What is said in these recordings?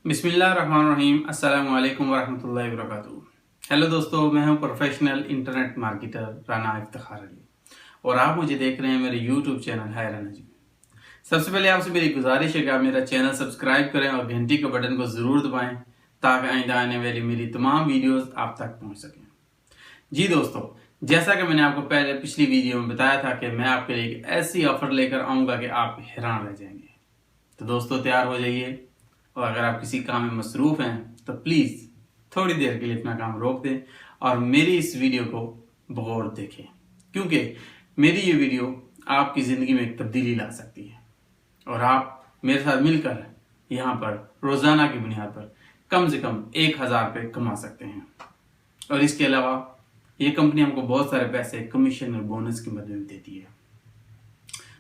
बिस्मिल्लाहिर्रहमानिर्रहीम। अस्सलामु अलैकुम वरहमतुल्लाहि वबरकातुहू। हेलो दोस्तों, मैं हूं professional internet marketer Rana Iftikhar Ali और आप मुझे देख रहे हैं मेरे यूट्यूब चैनल है राना जी। सबसे पहले आपसे मेरी गुजारिश है कि आप मेरा चैनल सब्सक्राइब करें और घंटी के बटन को ज़रूर दबाएं ताकि आइंदा आने वाली मेरी तमाम वीडियोस आप तक पहुंच सकें। जी दोस्तों, जैसा कि मैंने आपको पहले पिछली वीडियो में बताया था कि मैं आपके लिए एक ऐसी ऑफर लेकर आऊँगा कि आप हैरान रह जाएंगे। तो दोस्तों तैयार हो जाइए, और अगर आप किसी काम में मसरूफ़ हैं तो प्लीज़ थोड़ी देर के लिए अपना काम रोक दें और मेरी इस वीडियो को गौर देखें, क्योंकि मेरी ये वीडियो आपकी ज़िंदगी में एक तब्दीली ला सकती है और आप मेरे साथ मिलकर यहाँ पर रोज़ाना की बुनियाद पर कम से कम 1000 रुपये कमा सकते हैं। और इसके अलावा ये कंपनी हमको बहुत सारे पैसे कमीशन और बोनस की मदद देती है।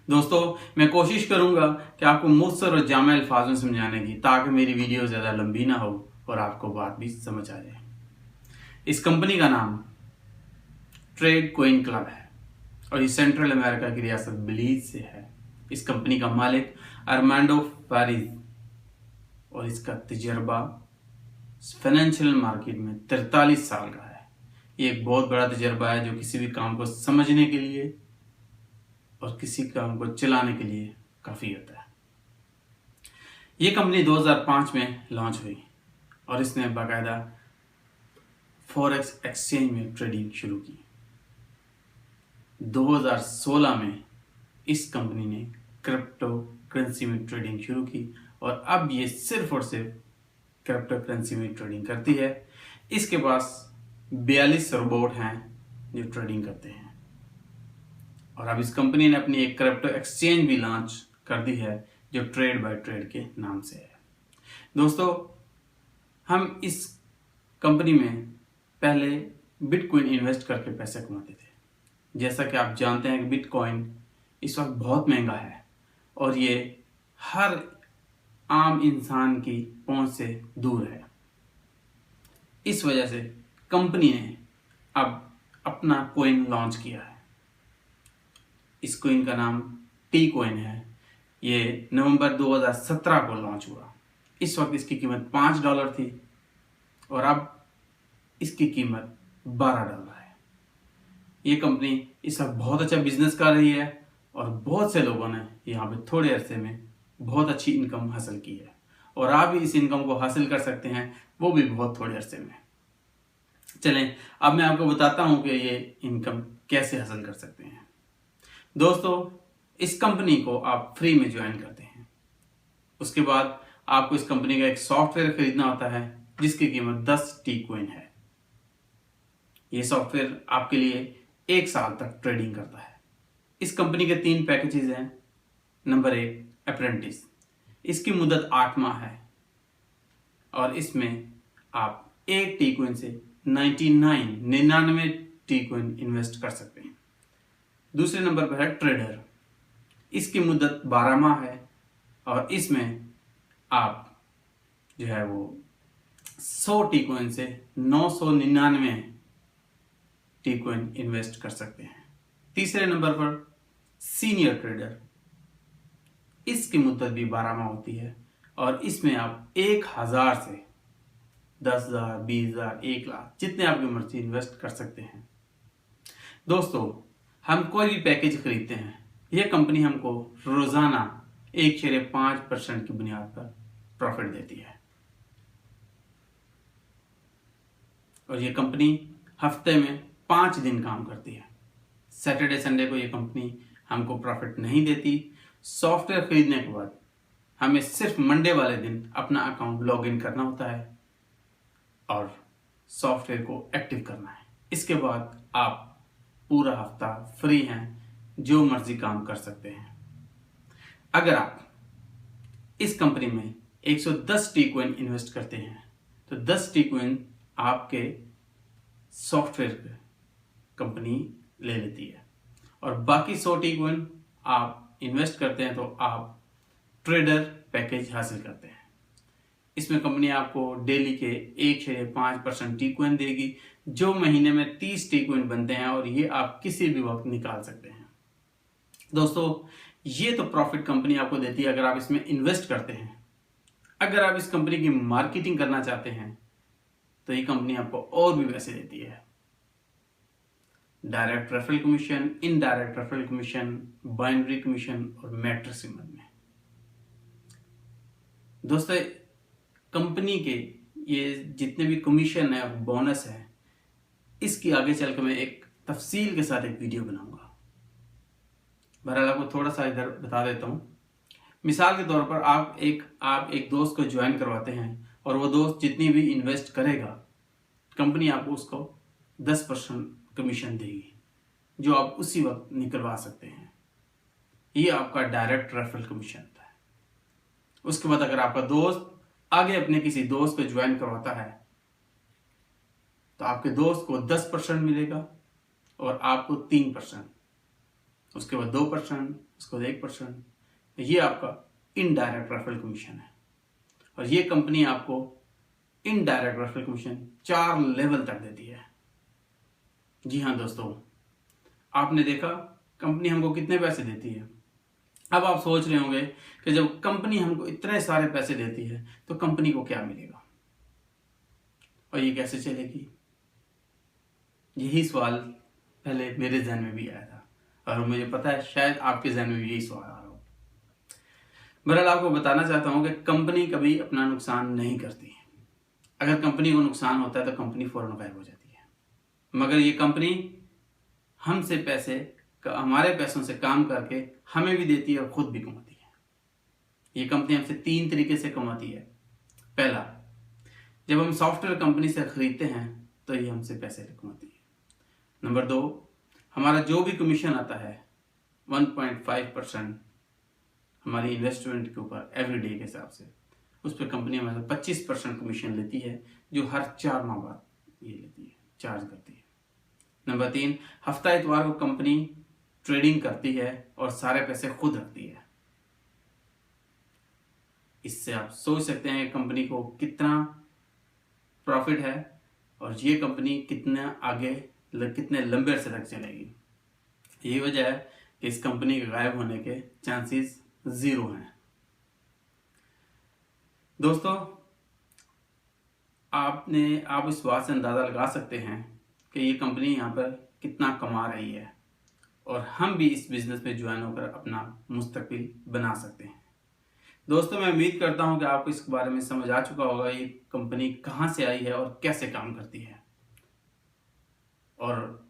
दोस्तों, मैं कोशिश करूंगा कि आपको मुख्तसर और जामे अल्फाज में समझाने की, ताकि मेरी वीडियो ज़्यादा लंबी ना हो और आपको बात भी समझ आ जाए। इस कंपनी का नाम ट्रेड कोइन क्लब है और ये सेंट्रल अमेरिका की रियासत बिलीज से है। इस कंपनी का मालिक अरमांडो फारिज और इसका तजर्बा फाइनेंशियल मार्केट में 43 साल का है। ये एक बहुत बड़ा तजर्बा है जो किसी भी काम को समझने के लिए और किसी काम को चलाने के लिए काफ़ी होता है। ये कंपनी 2005 में लॉन्च हुई और इसने बाकायदा फॉरेक्स एक्सचेंज में ट्रेडिंग शुरू की। 2016 में इस कंपनी ने क्रिप्टो करेंसी में ट्रेडिंग शुरू की और अब ये सिर्फ और सिर्फ क्रिप्टो करेंसी में ट्रेडिंग करती है। इसके पास 42 रोबोट हैं जो ट्रेडिंग करते हैं और अब इस कंपनी ने अपनी एक क्रिप्टो एक्सचेंज भी लॉन्च कर दी है जो ट्रेड बाय ट्रेड के नाम से है। दोस्तों, हम इस कंपनी में पहले बिटकॉइन इन्वेस्ट करके पैसे कमाते थे। जैसा कि आप जानते हैं कि बिटकॉइन इस वक्त बहुत महंगा है और ये हर आम इंसान की पहुंच से दूर है। इस वजह से कंपनी ने अब अपना कॉइन लॉन्च किया है। इस कॉइन का नाम टी कॉइन है। ये नवंबर 2017 को लॉन्च हुआ। इस वक्त इसकी कीमत $5 थी और अब इसकी कीमत $12 है। ये कंपनी इस वक्त बहुत अच्छा बिजनेस कर रही है और बहुत से लोगों ने यहाँ पे थोड़े अरसे में बहुत अच्छी इनकम हासिल की है और आप भी इस इनकम को हासिल कर सकते हैं, वो भी बहुत थोड़े अरसे में। चलें, अब मैं आपको बताता हूँ कि ये इनकम कैसे हासिल कर सकते हैं। दोस्तों, इस कंपनी को आप फ्री में ज्वाइन करते हैं। उसके बाद आपको इस कंपनी का एक सॉफ्टवेयर खरीदना होता है जिसकी कीमत 10 टी कॉइन है। ये सॉफ्टवेयर आपके लिए 1 साल तक ट्रेडिंग करता है। इस कंपनी के 3 पैकेजेस हैं। नंबर 1 अप्रेंटिस, इसकी मुद्दत 8 माह है और इसमें आप 1 टी कॉइन से 99 टी कॉइन इन्वेस्ट कर सकते हैं। दूसरे नंबर पर है ट्रेडर, इसकी मुद्दत 12 माह है और इसमें आप जो है वो 100 टी कॉइन से 999 टी कॉइन इन्वेस्ट कर सकते हैं। तीसरे नंबर पर सीनियर ट्रेडर, इसकी मुद्दत भी 12 माह होती है और इसमें आप 1000 से 10,000, 20,000, 1 लाख जितने आपकी मर्जी इन्वेस्ट कर सकते हैं। दोस्तों, हम कोई भी पैकेज खरीदते हैं, यह कंपनी हमको रोजाना 1.5% की बुनियाद पर प्रॉफिट देती है और ये कंपनी हफ्ते में 5 दिन काम करती है। सैटरडे संडे को ये कंपनी हमको प्रॉफिट नहीं देती। सॉफ्टवेयर खरीदने के बाद हमें सिर्फ मंडे वाले दिन अपना अकाउंट लॉग इन करना होता है और सॉफ्टवेयर को एक्टिव करना है। इसके बाद आप पूरा हफ्ता फ्री हैं, जो मर्जी काम कर सकते हैं। अगर आप इस कंपनी में 110 टी कॉइन इन्वेस्ट करते हैं तो 10 टी कॉइन आपके सॉफ्टवेयर कंपनी ले लेती है और बाकी 100 टी कॉइन आप इन्वेस्ट करते हैं तो आप ट्रेडर पैकेज हासिल करते हैं। इसमें कंपनी आपको डेली के 1.5% टी कॉइन देगी, जो महीने में 30 टी कॉइन बनते हैं और ये आप किसी भी वक्त निकाल सकते हैं। दोस्तों, ये तो प्रॉफिट कंपनी आपको देती है अगर आप इसमें इन्वेस्ट करते हैं। अगर आप इस कंपनी की मार्केटिंग करना चाहते हैं तो ये कंपनी आपको और भी पैसे देती है। Direct referral commission, indirect referral commission, binary commission और मैट्रिक्स में। दोस्तों, कंपनी के ये जितने भी कमीशन है और बोनस है, इसकी आगे चलकर मैं एक तफसील के साथ एक वीडियो बनाऊंगा। बहरहाल आपको थोड़ा सा इधर बता देता हूँ। मिसाल के तौर पर आप एक दोस्त को ज्वाइन करवाते हैं और वो दोस्त जितनी भी इन्वेस्ट करेगा, कंपनी आपको उसको 10% कमीशन देगी, जो आप उसी वक्त निकलवा सकते हैं। ये आपका डायरेक्ट रेफरल कमीशन होता है। उसके बाद अगर आपका दोस्त आगे अपने किसी दोस्त को ज्वाइन करवाता है तो आपके दोस्त को 10% मिलेगा और आपको 3%, उसके बाद 2%, उसके बाद 1%। ये आपका इनडायरेक्ट रेफरल कमीशन है। और ये कंपनी आपको इनडायरेक्ट रेफरल कमीशन 4 लेवल तक देती है। जी हाँ दोस्तों, आपने देखा कंपनी हमको कितने पैसे देती है। अब आप सोच रहे होंगे कि जब कंपनी हमको इतने सारे पैसे देती है तो कंपनी को क्या मिलेगा और ये कैसे चलेगी। यही सवाल पहले मेरे जहन में भी आया था और मुझे पता है शायद आपके जहन में भी यही सवाल आ रहा हो। बहरहाल आपको बताना चाहता हूं कि कंपनी कभी अपना नुकसान नहीं करती। अगर कंपनी को नुकसान होता है तो कंपनी फौरन गायब हो जाती है, मगर ये कंपनी हमसे पैसे, हमारे पैसों से काम करके हमें भी देती है और खुद भी कमाती है। ये कंपनी हमसे 3 तरीके से कमाती है। पहला, जब हम सॉफ्टवेयर कंपनी से खरीदते हैं तो ये हमसे पैसे कमाती है। नंबर 2, हमारा जो भी कमीशन आता है 1.5% हमारी इन्वेस्टमेंट के ऊपर एवरी डे के हिसाब से, उस पर कंपनी हमारे 25% कमीशन लेती है, जो हर 4 माह बाद ये लेती है, चार्ज करती है। नंबर 3, हफ्ता इतवार को कंपनी ट्रेडिंग करती है और सारे पैसे खुद रखती है। इससे आप सोच सकते हैं कंपनी को कितना प्रॉफिट है और ये कंपनी कितने लंबे अरसे तक चलेगी। यही वजह है कि इस कंपनी के गायब होने के चांसेस 0 हैं। दोस्तों, आप इस बात से अंदाज़ा लगा सकते हैं कि ये कंपनी यहाँ पर कितना कमा रही है और हम भी इस बिजनेस में ज्वाइन होकर अपना मुस्तकबिल बना सकते हैं। दोस्तों, मैं उम्मीद करता हूँ कि आपको इस बारे में समझ आ चुका होगा ये कंपनी कहाँ से आई है और कैसे काम करती है। और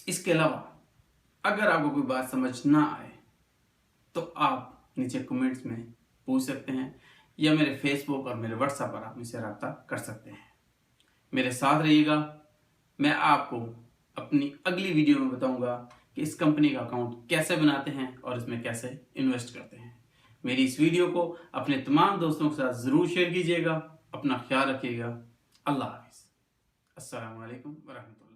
इसके अलावा अगर आपको कोई बात समझ ना आए तो आप नीचे कमेंट्स में पूछ सकते हैं या मेरे फेसबुक और मेरे व्हाट्सएप पर आप मुझसे रब्ता कर सकते हैं। मेरे साथ रहिएगा। मैं आपको अपनी अगली वीडियो में बताऊंगा कि इस कंपनी का अकाउंट कैसे बनाते हैं और इसमें कैसे इन्वेस्ट करते हैं। मेरी इस वीडियो को अपने तमाम दोस्तों के साथ ज़रूर शेयर कीजिएगा। अपना ख्याल रखिएगा। अल्लाह हाफिज़। अस्सलामु अलैकुम वरहमतुल्लाह।